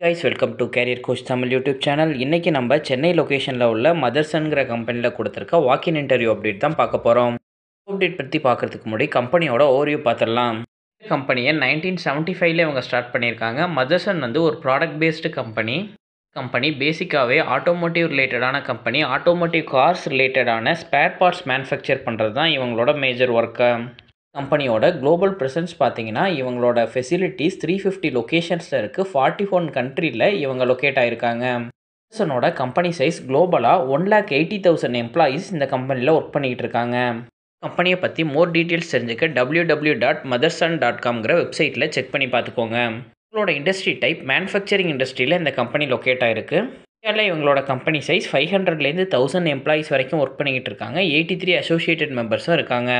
Guys welcome to carrier coach Tamil YouTube channel. இன்றைக்கி நம்ம சென்னை லொக்கேஷனில் உள்ள மதர்சன்கிற கம்பெனியில் கொடுத்துருக்க வாக்கின் இன்டர்வியூ அப்டேட் தான் பார்க்க போகிறோம். அப்டேட் பற்றி பார்க்குறதுக்கு முன்னாடி கம்பெனியோட ஓவர்வியூ பார்த்துடலாம். கம்பெனியை 1975 இவங்க ஸ்டார்ட் பண்ணியிருக்காங்க. மதர்சன் ஒரு ப்ராடக்ட் பேஸ்டு கம்பெனி பேசிக்காகவே ஆட்டோமோட்டிவ் ரிலேட்டடான கம்பெனி. ஆட்டோமோட்டிவ் கார்ஸ் ரிலேட்டடான ஸ்பேர் பார்ட்ஸ் மேனுஃபேக்சர் பண்ணுறது தான் இவங்களோட மேஜர் ஒர்க்கு. கம்பெனியோட குளோபல் ப்ரெசன்ஸ் பார்த்தீங்கன்னா இவங்களோட ஃபெசிலிட்டிஸ் 350 லொக்கேஷன்ஸில் இருக்குது. 41 கண்ட்ரியில் இவங்க லொக்கேட் ஆகிருக்காங்க. மதர்சனோட கம்பெனி சைஸ் குளோபலாக 1,80,000 எம்ப்ளாயீஸ் இந்த கம்பெனியில் ஒர்க் பண்ணிக்கிட்டு இருக்காங்க. கம்பெனியை பற்றி மோர் டீட்டெயில்ஸ் தெரிஞ்சுக்க www.motherson.com வெப்சைட்டில் செக் பண்ணி பார்த்துக்கோங்க. இவங்களோட இண்டஸ்ட்ரி டைப் மேனுஃபேக்சரிங் இண்டஸ்ட்ரியில் இந்த கம்பெனி லொக்கேட் ஆகிருக்கு. இந்தியாவில் இவங்களோட கம்பெனி சைஸ் 500லேருந்து 1000 எம்ப்ளாயீஸ் வரைக்கும் ஒர்க் பண்ணிக்கிட்டு இருக்காங்க. 83 அசோசியேட்டட் மெம்பர்ஸும் இருக்காங்க.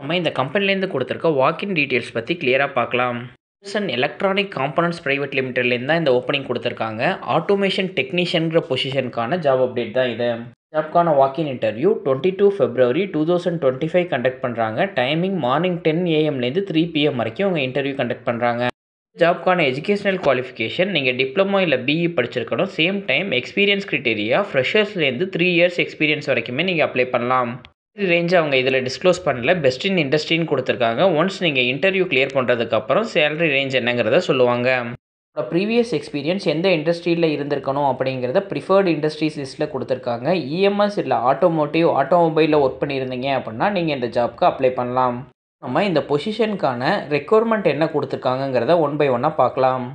நம்ம இந்த கம்பெனிலேருந்து கொடுத்துருக்க வாக்கின் டீட்டெயில்ஸ் பற்றி கிளியராக பார்க்கலாம். மதர்சன் எலக்ட்ரானிக் காம்பனன்ட்ஸ் பிரைவேட் லிமிடெட்லேருந்து தான் இந்த ஓப்பனிங் கொடுத்துருக்காங்க. ஆட்டோமேஷன் டெக்னீஷியன்கிற பொசிஷனுக்கான ஜாப் அப்டேட் தான் இது. ஜாப்க்கான வாக்கின் இன்டர்வியூ 22 February 2025 கண்டக்ட் பண்ணுறாங்க. டைமிங் மார்னிங் 10 AM-லேருந்து 3 PM வரைக்கும் அவங்க இன்டர்வியூ கண்டக்ட் பண்ணுறாங்க. ஜாப்க்கான எஜுகேஷனல் குவாலிஃபிகேஷன் நீங்கள் டிப்ளமோ இல்லை பிஇ படிச்சிருக்கணும். சேம் டைம் எக்ஸ்பீரியன்ஸ் கிரிட்டீரியா ஃப்ரெஷர்ஸ்லேருந்து 3 years எக்ஸ்பீரியன்ஸ் வரைக்குமே நீங்கள் அப்ளை பண்ணலாம். ரேஞ்சு அவங்க இதில் டிஸ்க்ளோஸ் பண்ணல. பெஸ்ட் இன் இண்டஸ்ட்ரின்னு கொடுத்துருக்காங்க. ஒன்ஸ் நீங்கள் இன்டர்வியூ கிளியர் பண்ணுறதுக்கப்புறம் சேலரி ரேஞ்ச் என்னங்கிறத சொல்லுவாங்க. ப்ரீவியஸ் எக்ஸ்பீரியன்ஸ் எந்த இண்டஸ்ட்ரியில் இருந்திருக்கணும் அப்படிங்கிறத ப்ரிஃபர்டு இண்டஸ்ட்ரீஸ் லிஸ்ட்டில் கொடுத்துருக்காங்க. இஎம்எஸ் இல்லை ஆட்டோமொபைலில் ஒர்க் பண்ணியிருந்தீங்க அப்படின்னா நீங்கள் இந்த ஜாப்க்கு அப்ளை பண்ணலாம். நம்ம இந்த பொசிஷனுக்கான ரெக்குவயர்மெண்ட் என்ன கொடுத்துருக்காங்கங்கிறத 1 by 1 பார்க்கலாம்.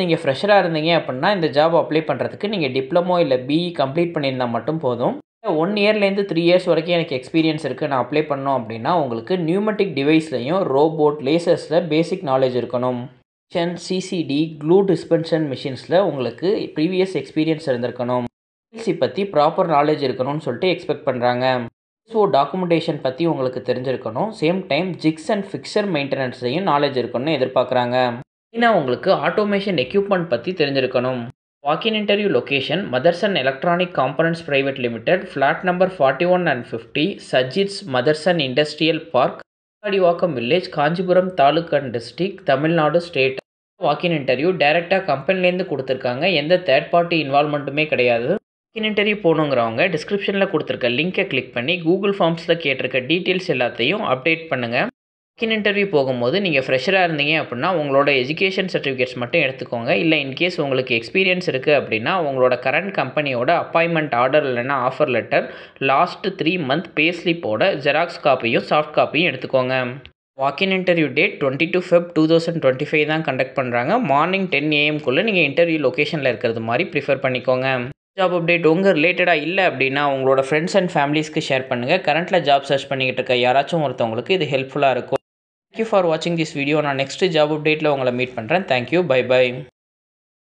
நீங்கள் ஃப்ரெஷராக இருந்தீங்க அப்படின்னா இந்த ஜாப் அப்ளை பண்ணுறதுக்கு நீங்கள் டிப்ளமோ இல்லை பிஇ கம்ப்ளீட் பண்ணியிருந்தால் மட்டும் போதும். 1 yearலேருந்து 3 years வரைக்கும் எனக்கு எக்ஸ்பீரியன்ஸ் இருக்குது, நான் அப்ளை பண்ணோம் அப்படின்னா உங்களுக்கு நியூமெட்டிக் டிவைஸ்லையும் ரோபோட் லேசர்ஸில் பேசிக் நாலேஜ் இருக்கணும். சிசிடி க்ளூ டிஸ்பென்ஷன் மிஷின்ஸில் உங்களுக்கு ப்ரீவியஸ் எக்ஸ்பீரியன்ஸ் இருந்திருக்கணும். பிஎல்சி பற்றி ப்ராப்பர் நாலேஜ் இருக்கணும்னு சொல்லிட்டு எக்ஸ்பெக்ட் பண்ணுறாங்க. ஸோ டாக்குமெண்டேஷன் பற்றி உங்களுக்கு தெரிஞ்சிருக்கணும். Same time jigs and fixture மெயின்டெனன்ஸையும் நாலேஜ் இருக்கணும்னு எதிர்பார்க்குறாங்க. மெயினாக உங்களுக்கு ஆட்டோமேஷன் எக்யூப்மெண்ட் பற்றி தெரிஞ்சிருக்கணும். Walk in interview location Motherson electronic components private limited, flat number 41 and 50, சஜிட்ஸ் Motherson industrial park, Kadivakkam village, Kanchipuram taluk and district, Tamil Nadu state. Walk in interview டைரெக்டாக கம்பெனிலேருந்து கொடுத்துருக்காங்க. எந்த தேர்ட் பார்ட்டி இன்வால்மெண்ட்டுமே கிடையாது. வாக்கின் இன்டர்வியூ போகணுங்கிறவங்க டிஸ்கிரிப்ஷனில் கொடுத்துருக்க லிங்கை கிளிக் பண்ணி கூகுள் ஃபார்ம்ஸில் கேட்டிருக்க டீட்டெயில்ஸ் எல்லாத்தையும் அப்டேட் பண்ணுங்கள். வாக்கின் இன்டர்வியூ போகும்போது நீங்கள் ஃப்ரெஷராக இருந்தீங்க அப்படின்னா உங்களோட எஜுகேஷன் சர்டிஃபிகேட்ஸ் மட்டும் எடுத்துக்கோங்க. இல்லை இன்கேஸ் உங்களுக்கு எக்ஸ்பீரியன்ஸ் இருக்குது அப்படின்னா உங்களோட கரண்ட் கம்பெனியோட அப்பாயின்மெண்ட் ஆர்டர் இல்லைனா offer letter, last 3 month pay ஸ்லிப்போட ஜெராக்ஸ் காப்பியும் சாஃப்ட் காப்பியும் எடுத்துக்கோங்க. வாக்கின் இன்டர்வியூ டேட் 22 Feb 2025 தான் கண்டக்ட் பண்ணுறாங்க. மார்னிங் 10 AM-குள்ளே நீங்கள் இன்டர்வியூ லொக்கேஷனில் இருக்கிறது மாதிரி ப்ரிஃபர் பண்ணிக்கோங்க. ஜாப் அப்டேட் உங்கள் ரிலேட்டடாக இல்லை அப்படின்னா உங்களோட ஃப்ரெண்ட்ஸ் அண்ட் ஃபேமிலிஸ்க்கு ஷேர் பண்ணுங்கள். கரண்ட்டில் ஜாப் சர்ச் பண்ணிக்கிட்டு இருக்க யாராச்சும் ஒருத்தவங்களுக்கு இது ஹெல்ப்ஃபுல்லாக இருக்கும். Thank you for watching this video. நான் நெக்ஸ்ட் ஜாப் அப்டேட்டில் உங்களை மீட் பண்ணுறேன். Thank you, bye by.